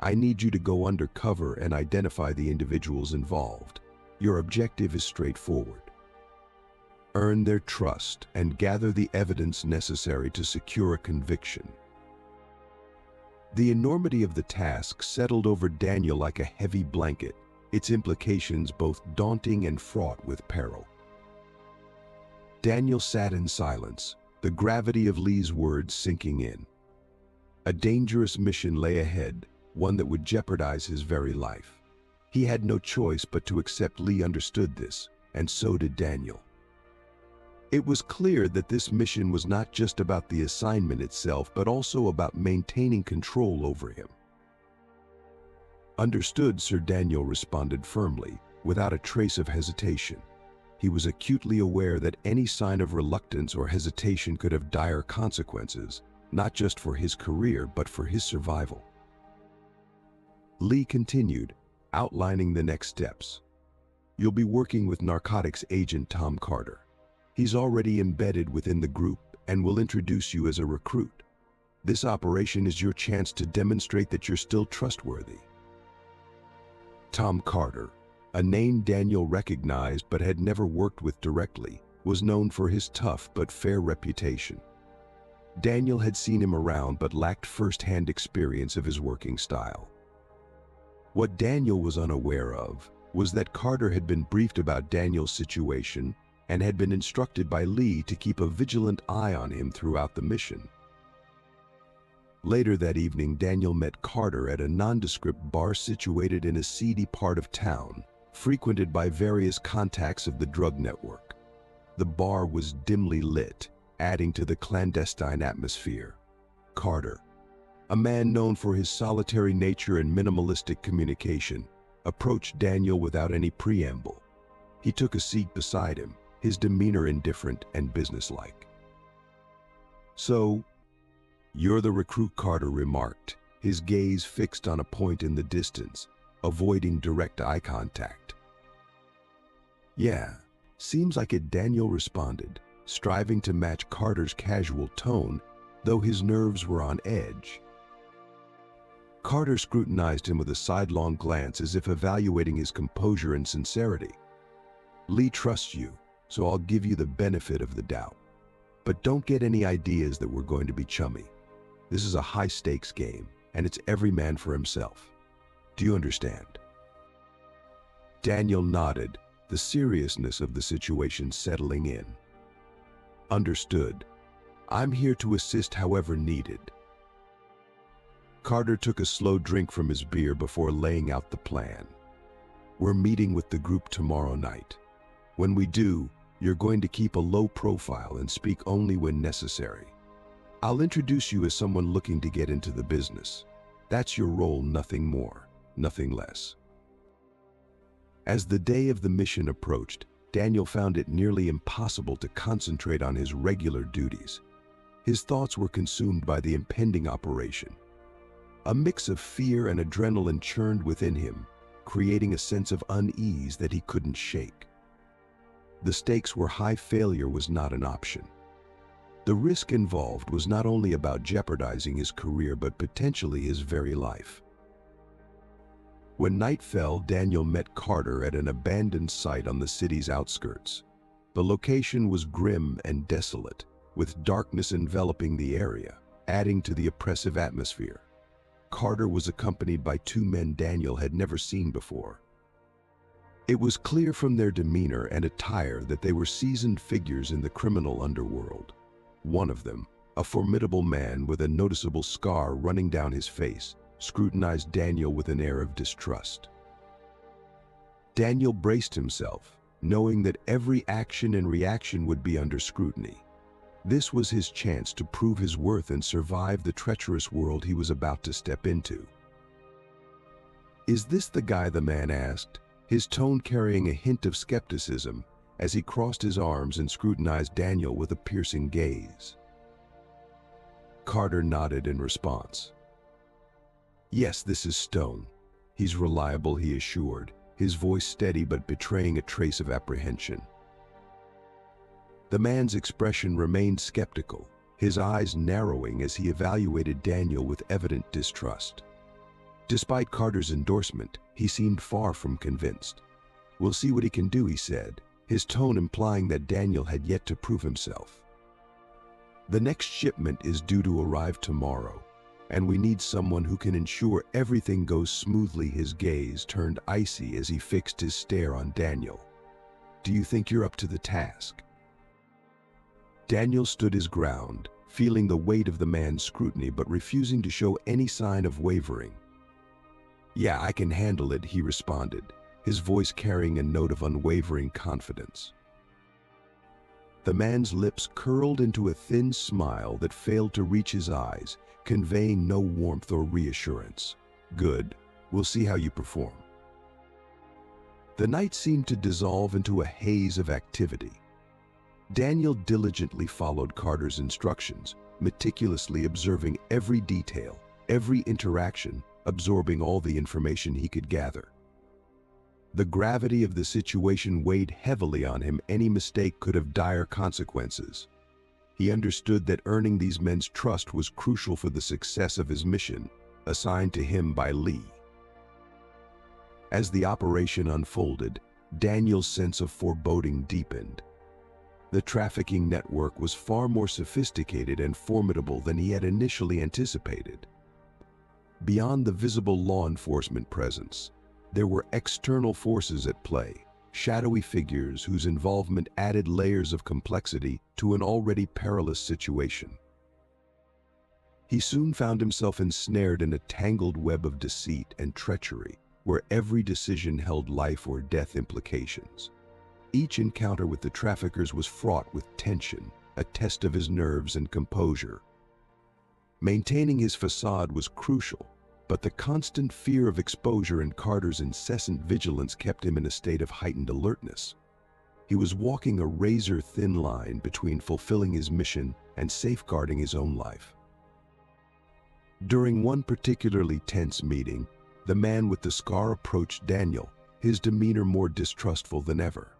I need you to go undercover and identify the individuals involved. Your objective is straightforward. Earn their trust and gather the evidence necessary to secure a conviction." The enormity of the task settled over Daniel like a heavy blanket, its implications both daunting and fraught with peril. Daniel sat in silence, the gravity of Lee's words sinking in. A dangerous mission lay ahead, one that would jeopardize his very life. He had no choice but to accept. Lee understood this, and so did Daniel. It was clear that this mission was not just about the assignment itself, but also about maintaining control over him. "Understood, Sir," Daniel responded firmly, without a trace of hesitation. He was acutely aware that any sign of reluctance or hesitation could have dire consequences, not just for his career, but for his survival. Lee continued, outlining the next steps. "You'll be working with narcotics agent Tom Carter. He's already embedded within the group and will introduce you as a recruit. This operation is your chance to demonstrate that you're still trustworthy." Tom Carter, a name Daniel recognized but had never worked with directly, was known for his tough but fair reputation. Daniel had seen him around but lacked first-hand experience of his working style. What Daniel was unaware of was that Carter had been briefed about Daniel's situation and had been instructed by Lee to keep a vigilant eye on him throughout the mission. Later that evening, Daniel met Carter at a nondescript bar situated in a seedy part of town, frequented by various contacts of the drug network. The bar was dimly lit, adding to the clandestine atmosphere. Carter, a man known for his solitary nature and minimalistic communication, approached Daniel without any preamble. He took a seat beside him, his demeanor indifferent and businesslike. "So, you're the recruit," Carter remarked, his gaze fixed on a point in the distance, avoiding direct eye contact. "Yeah, seems like it," Daniel responded, striving to match Carter's casual tone, though his nerves were on edge. Carter scrutinized him with a sidelong glance, as if evaluating his composure and sincerity. "Lee trusts you, so I'll give you the benefit of the doubt. But don't get any ideas that we're going to be chummy. This is a high-stakes game, and it's every man for himself. Do you understand?" Daniel nodded, the seriousness of the situation settling in. "Understood. I'm here to assist however needed." Carter took a slow drink from his beer before laying out the plan. "We're meeting with the group tomorrow night. When we do, you're going to keep a low profile and speak only when necessary. I'll introduce you as someone looking to get into the business. That's your role, nothing more, nothing less." As the day of the mission approached, Daniel found it nearly impossible to concentrate on his regular duties. His thoughts were consumed by the impending operation. A mix of fear and adrenaline churned within him, creating a sense of unease that he couldn't shake. The stakes were high. Failure was not an option. The risk involved was not only about jeopardizing his career but potentially his very life. When night fell, Daniel met Carter at an abandoned site on the city's outskirts. The location was grim and desolate, with darkness enveloping the area, adding to the oppressive atmosphere. Carter was accompanied by two men Daniel had never seen before. It was clear from their demeanor and attire that they were seasoned figures in the criminal underworld. One of them, a formidable man with a noticeable scar running down his face, scrutinized Daniel with an air of distrust. Daniel braced himself, knowing that every action and reaction would be under scrutiny. This was his chance to prove his worth and survive the treacherous world he was about to step into. "Is this the guy?" the man asked, his tone carrying a hint of skepticism as he crossed his arms and scrutinized Daniel with a piercing gaze. Carter nodded in response. "Yes, this is Stone. He's reliable," he assured, his voice steady but betraying a trace of apprehension. The man's expression remained skeptical, his eyes narrowing as he evaluated Daniel with evident distrust. Despite Carter's endorsement, he seemed far from convinced. "We'll see what he can do," he said, his tone implying that Daniel had yet to prove himself. "The next shipment is due to arrive tomorrow, and we need someone who can ensure everything goes smoothly." His gaze turned icy as he fixed his stare on Daniel. "Do you think you're up to the task?" Daniel stood his ground, feeling the weight of the man's scrutiny but refusing to show any sign of wavering. "Yeah, I can handle it," he responded, his voice carrying a note of unwavering confidence. The man's lips curled into a thin smile that failed to reach his eyes, conveying no warmth or reassurance. "Good. We'll see how you perform." The night seemed to dissolve into a haze of activity. Daniel diligently followed Carter's instructions, meticulously observing every detail, every interaction, absorbing all the information he could gather. The gravity of the situation weighed heavily on him. Any mistake could have dire consequences. He understood that earning these men's trust was crucial for the success of his mission, assigned to him by Lee. As the operation unfolded, Daniel's sense of foreboding deepened. The trafficking network was far more sophisticated and formidable than he had initially anticipated. Beyond the visible law enforcement presence, there were external forces at play, shadowy figures whose involvement added layers of complexity to an already perilous situation. He soon found himself ensnared in a tangled web of deceit and treachery, where every decision held life or death implications. Each encounter with the traffickers was fraught with tension, a test of his nerves and composure. Maintaining his facade was crucial, but the constant fear of exposure and Carter's incessant vigilance kept him in a state of heightened alertness. He was walking a razor-thin line between fulfilling his mission and safeguarding his own life. During one particularly tense meeting, the man with the scar approached Daniel, his demeanor more distrustful than ever.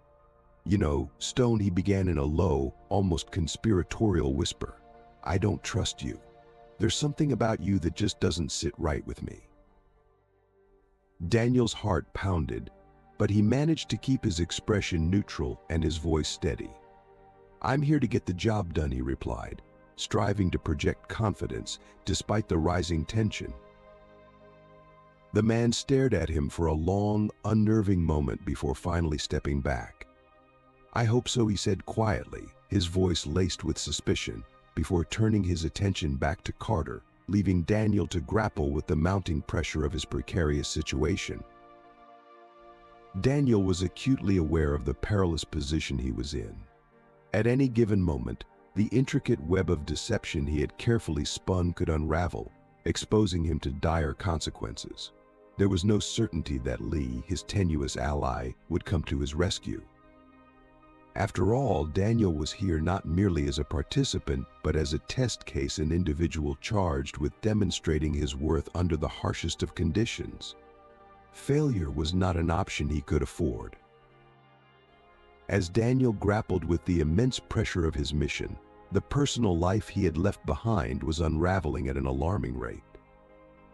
"You know, Stone," he began in a low, almost conspiratorial whisper, "I don't trust you. There's something about you that just doesn't sit right with me." Daniel's heart pounded, but he managed to keep his expression neutral and his voice steady. "I'm here to get the job done," he replied, striving to project confidence despite the rising tension. The man stared at him for a long, unnerving moment before finally stepping back. "I hope so," he said quietly, his voice laced with suspicion, before turning his attention back to Carter, leaving Daniel to grapple with the mounting pressure of his precarious situation. Daniel was acutely aware of the perilous position he was in. At any given moment, the intricate web of deception he had carefully spun could unravel, exposing him to dire consequences. There was no certainty that Lee, his tenuous ally, would come to his rescue. After all, Daniel was here not merely as a participant, but as a test case, an individual charged with demonstrating his worth under the harshest of conditions. Failure was not an option he could afford. As Daniel grappled with the immense pressure of his mission, the personal life he had left behind was unraveling at an alarming rate.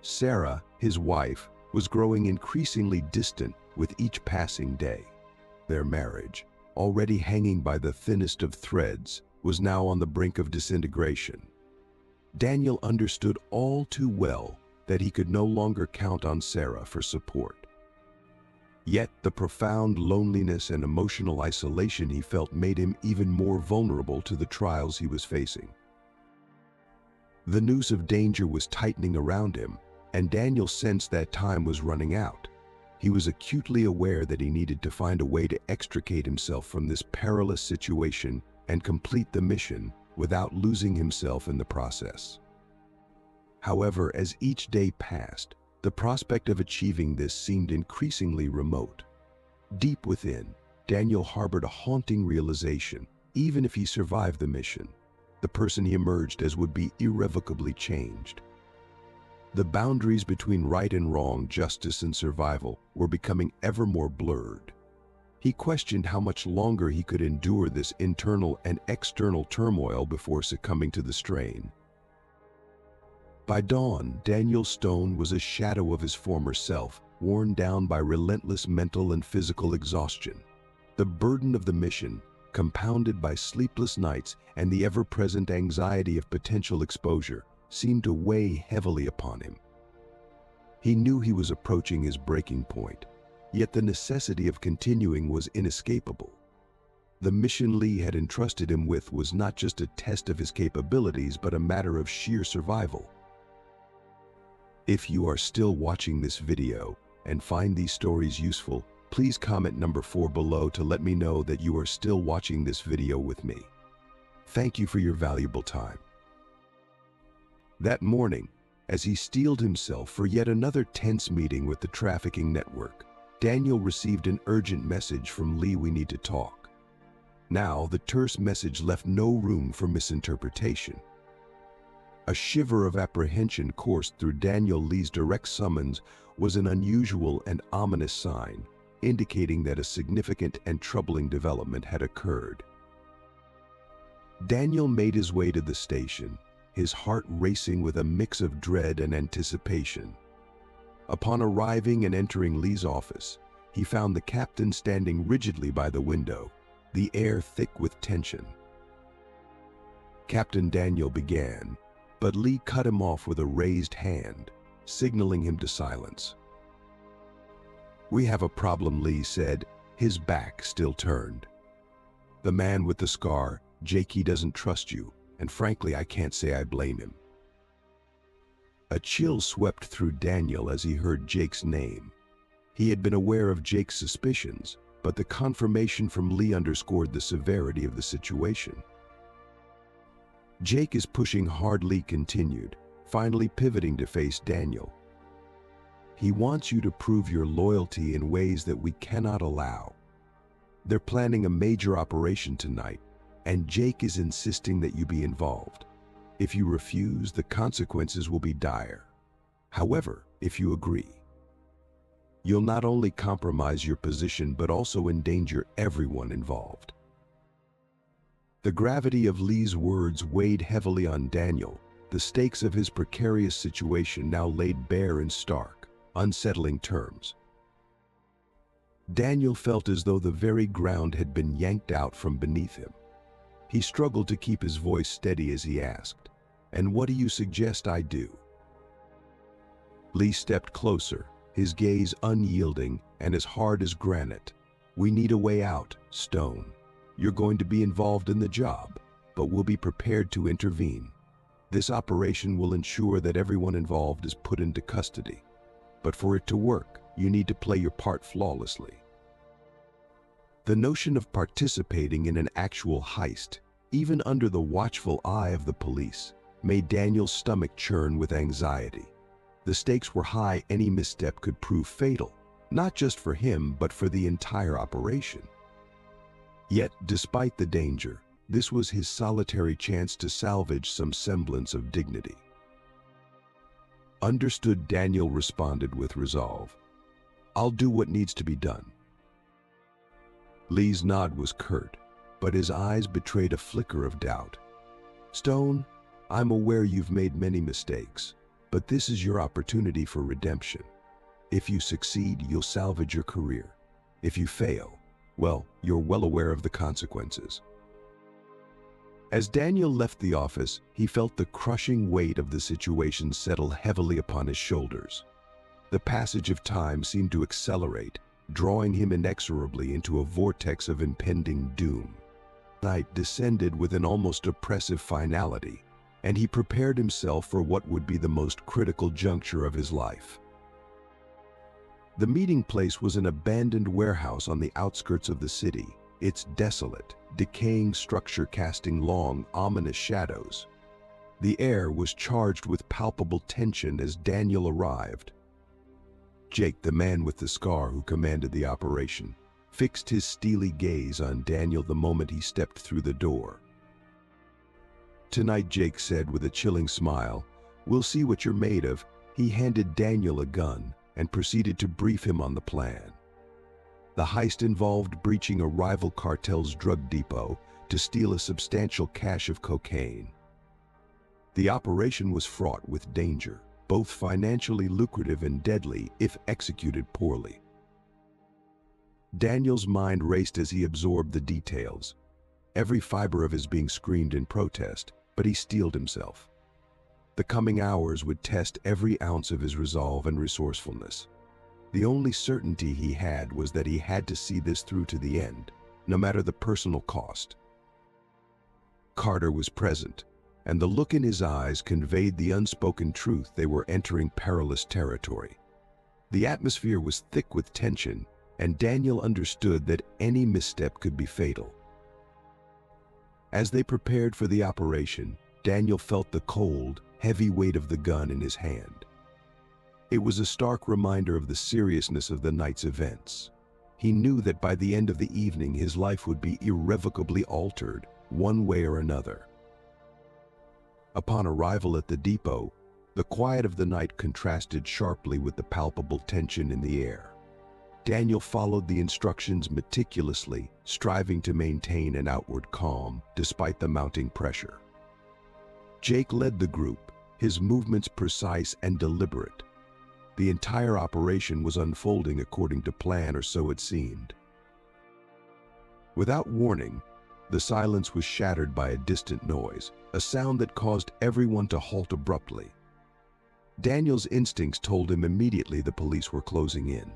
Sarah, his wife, was growing increasingly distant with each passing day. Their marriage, already hanging by the thinnest of threads, was now on the brink of disintegration. Daniel understood all too well that he could no longer count on Sarah for support. Yet the profound loneliness and emotional isolation he felt made him even more vulnerable to the trials he was facing. The noose of danger was tightening around him, and Daniel sensed that time was running out. He was acutely aware that he needed to find a way to extricate himself from this perilous situation and complete the mission without losing himself in the process. However, as each day passed, the prospect of achieving this seemed increasingly remote. Deep within, Daniel harbored a haunting realization: even if he survived the mission, the person he emerged as would be irrevocably changed. The boundaries between right and wrong, justice and survival, were becoming ever more blurred. He questioned how much longer he could endure this internal and external turmoil before succumbing to the strain. By dawn, Daniel Stone was a shadow of his former self, worn down by relentless mental and physical exhaustion. The burden of the mission, compounded by sleepless nights and the ever-present anxiety of potential exposure, seemed to weigh heavily upon him. He knew he was approaching his breaking point, yet the necessity of continuing was inescapable. The mission Lee had entrusted him with was not just a test of his capabilities, but a matter of sheer survival. If you are still watching this video and find these stories useful, please comment number 4 below to let me know that you are still watching this video with me. Thank you for your valuable time. That morning, as he steeled himself for yet another tense meeting with the trafficking network, Daniel received an urgent message from Lee: "We need to talk." Now, the terse message left no room for misinterpretation. A shiver of apprehension coursed through Daniel. Lee's direct summons was an unusual and ominous sign, indicating that a significant and troubling development had occurred. Daniel made his way to the station, his heart racing with a mix of dread and anticipation. Upon arriving and entering Lee's office, he found the captain standing rigidly by the window, the air thick with tension. "Captain," Daniel began, but Lee cut him off with a raised hand, signaling him to silence. "We have a problem," Lee said, his back still turned. "The man with the scar, Jake, he doesn't trust you, and frankly, I can't say I blame him." A chill swept through Daniel as he heard Jake's name. He had been aware of Jake's suspicions, but the confirmation from Lee underscored the severity of the situation. "Jake is pushing hard," Lee continued, finally pivoting to face Daniel. "He wants you to prove your loyalty in ways that we cannot allow. They're planning a major operation tonight, and Jake is insisting that you be involved. If you refuse, the consequences will be dire. However, if you agree, you'll not only compromise your position but also endanger everyone involved." The gravity of Lee's words weighed heavily on Daniel. The stakes of his precarious situation now laid bare in stark, unsettling terms. Daniel felt as though the very ground had been yanked out from beneath him. He struggled to keep his voice steady as he asked, "And what do you suggest I do?" Lee stepped closer, his gaze unyielding and as hard as granite. "We need a way out, Stone. You're going to be involved in the job, but we'll be prepared to intervene. This operation will ensure that everyone involved is put into custody. But for it to work, you need to play your part flawlessly. The notion of participating in an actual heist, even under the watchful eye of the police, made Daniel's stomach churn with anxiety. The stakes were high. Any misstep could prove fatal, not just for him, but for the entire operation. Yet, despite the danger, this was his solitary chance to salvage some semblance of dignity. Understood, Daniel responded with resolve. I'll do what needs to be done. Lee's nod was curt, but his eyes betrayed a flicker of doubt. Stone, I'm aware you've made many mistakes, but this is your opportunity for redemption. If you succeed, you'll salvage your career. If you fail, well, you're well aware of the consequences. As Daniel left the office, he felt the crushing weight of the situation settle heavily upon his shoulders. The passage of time seemed to accelerate, drawing him inexorably into a vortex of impending doom. Night descended with an almost oppressive finality, and he prepared himself for what would be the most critical juncture of his life. The meeting place was an abandoned warehouse on the outskirts of the city, its desolate, decaying structure casting long, ominous shadows. The air was charged with palpable tension as Daniel arrived. Jake, the man with the scar who commanded the operation, fixed his steely gaze on Daniel the moment he stepped through the door. Tonight, Jake said with a chilling smile, we'll see what you're made of. He handed Daniel a gun and proceeded to brief him on the plan. The heist involved breaching a rival cartel's drug depot to steal a substantial cache of cocaine. The operation was fraught with danger, both financially lucrative and deadly if executed poorly. Daniel's mind raced as he absorbed the details. Every fiber of his being screamed in protest, but he steeled himself. The coming hours would test every ounce of his resolve and resourcefulness. The only certainty he had was that he had to see this through to the end, no matter the personal cost. Carter was present, and the look in his eyes conveyed the unspoken truth: they were entering perilous territory. The atmosphere was thick with tension, and Daniel understood that any misstep could be fatal. As they prepared for the operation, Daniel felt the cold, heavy weight of the gun in his hand. It was a stark reminder of the seriousness of the night's events. He knew that by the end of the evening his life would be irrevocably altered, one way or another. Upon arrival at the depot, the quiet of the night contrasted sharply with the palpable tension in the air. Daniel followed the instructions meticulously, striving to maintain an outward calm despite the mounting pressure. Jake led the group, his movements precise and deliberate. The entire operation was unfolding according to plan, or so it seemed. Without warning, the silence was shattered by a distant noise, a sound that caused everyone to halt abruptly. Daniel's instincts told him immediately the police were closing in.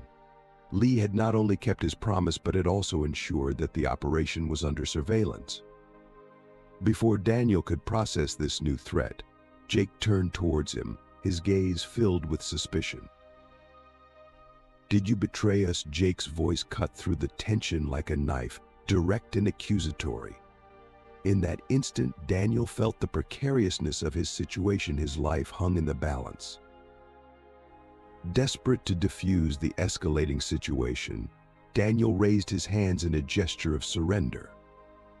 Lee had not only kept his promise, but had also ensured that the operation was under surveillance. Before Daniel could process this new threat, Jake turned towards him, his gaze filled with suspicion. "Did you betray us?" Jake's voice cut through the tension like a knife, direct and accusatory. In that instant, Daniel felt the precariousness of his situation. His life hung in the balance. Desperate to defuse the escalating situation, Daniel raised his hands in a gesture of surrender.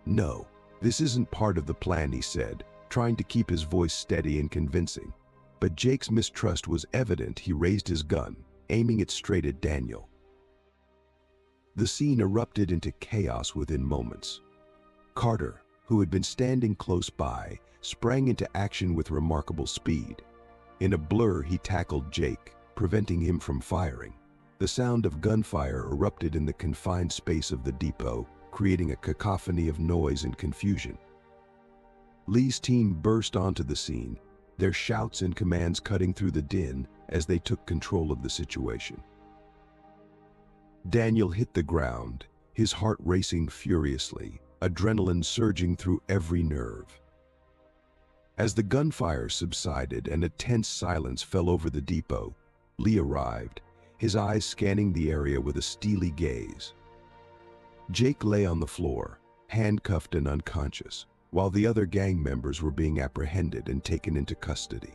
"No, this isn't part of the plan," he said, trying to keep his voice steady and convincing. But Jake's mistrust was evident. He raised his gun, aiming it straight at Daniel. The scene erupted into chaos within moments. Carter, who had been standing close by, sprang into action with remarkable speed. In a blur, he tackled Jake, preventing him from firing. The sound of gunfire erupted in the confined space of the depot, creating a cacophony of noise and confusion. Lee's team burst onto the scene, their shouts and commands cutting through the din as they took control of the situation. Daniel hit the ground, his heart racing furiously, adrenaline surging through every nerve. As the gunfire subsided and a tense silence fell over the depot, Lee arrived, his eyes scanning the area with a steely gaze. Jake lay on the floor, handcuffed and unconscious, while the other gang members were being apprehended and taken into custody.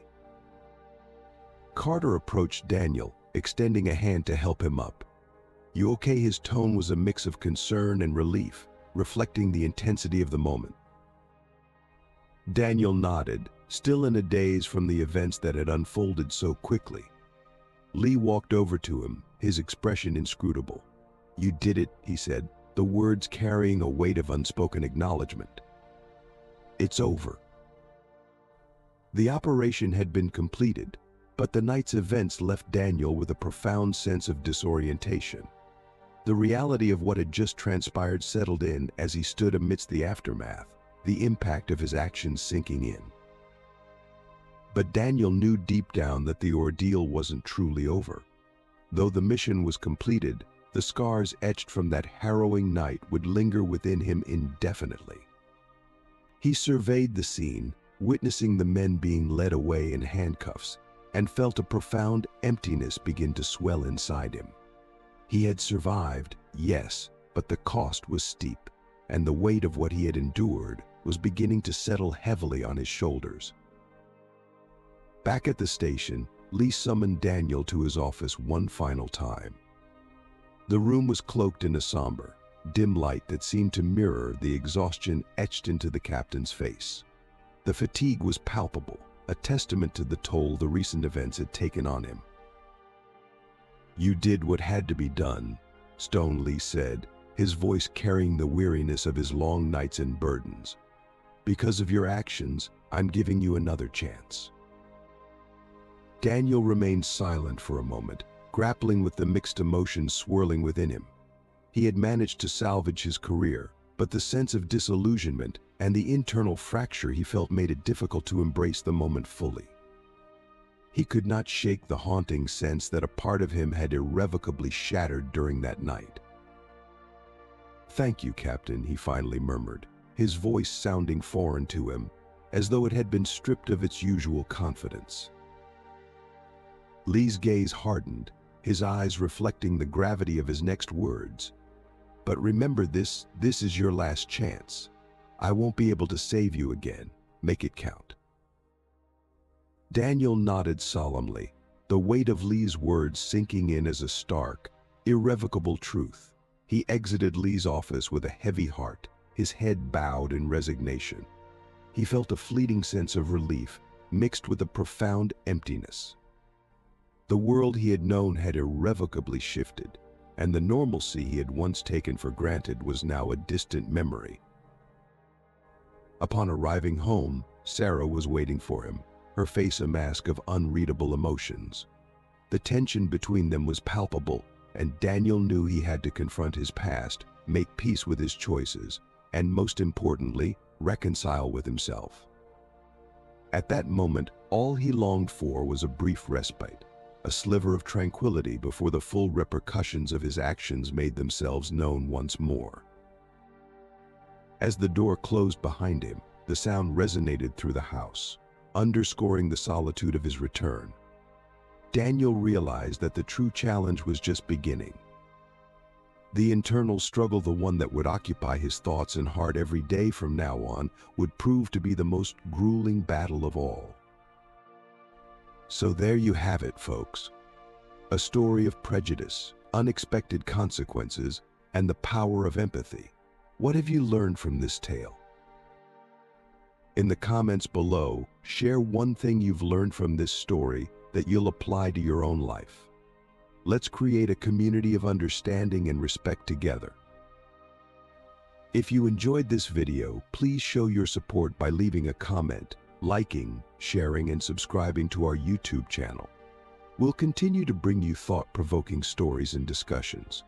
Carter approached Daniel, extending a hand to help him up. "You okay?" His tone was a mix of concern and relief, reflecting the intensity of the moment. Daniel nodded, still in a daze from the events that had unfolded so quickly. Lee walked over to him, his expression inscrutable. "You did it," he said, the words carrying a weight of unspoken acknowledgement. "It's over." The operation had been completed, but the night's events left Daniel with a profound sense of disorientation. The reality of what had just transpired settled in as he stood amidst the aftermath, the impact of his actions sinking in. But Daniel knew deep down that the ordeal wasn't truly over. Though the mission was completed, the scars etched from that harrowing night would linger within him indefinitely. He surveyed the scene, witnessing the men being led away in handcuffs, and felt a profound emptiness begin to swell inside him. He had survived, yes, but the cost was steep, and the weight of what he had endured was beginning to settle heavily on his shoulders. Back at the station, Lee summoned Daniel to his office one final time. The room was cloaked in a somber, dim light that seemed to mirror the exhaustion etched into the captain's face. The fatigue was palpable, a testament to the toll the recent events had taken on him. "You did what had to be done," Stone Lee said, his voice carrying the weariness of his long nights and burdens. "Because of your actions, I'm giving you another chance." Daniel remained silent for a moment, grappling with the mixed emotions swirling within him. He had managed to salvage his career, but the sense of disillusionment and the internal fracture he felt made it difficult to embrace the moment fully. He could not shake the haunting sense that a part of him had irrevocably shattered during that night. "Thank you, Captain," he finally murmured, his voice sounding foreign to him, as though it had been stripped of its usual confidence. Lee's gaze hardened, his eyes reflecting the gravity of his next words. "But remember this is your last chance. I won't be able to save you again. Make it count." Daniel nodded solemnly, the weight of Lee's words sinking in as a stark, irrevocable truth. He exited Lee's office with a heavy heart, his head bowed in resignation. He felt a fleeting sense of relief, mixed with a profound emptiness. The world he had known had irrevocably shifted, and the normalcy he had once taken for granted was now a distant memory. Upon arriving home, Sarah was waiting for him, her face a mask of unreadable emotions. The tension between them was palpable, and Daniel knew he had to confront his past, make peace with his choices, and most importantly, reconcile with himself. At that moment, all he longed for was a brief respite, a sliver of tranquility before the full repercussions of his actions made themselves known once more. As the door closed behind him, the sound resonated through the house, underscoring the solitude of his return. Daniel realized that the true challenge was just beginning. The internal struggle, the one that would occupy his thoughts and heart every day from now on, would prove to be the most grueling battle of all. So there you have it, folks. A story of prejudice, unexpected consequences, and the power of empathy. What have you learned from this tale? In the comments below, share one thing you've learned from this story that you'll apply to your own life. Let's create a community of understanding and respect together. If you enjoyed this video, please show your support by leaving a comment, liking, sharing, and subscribing to our YouTube channel. We'll continue to bring you thought-provoking stories and discussions.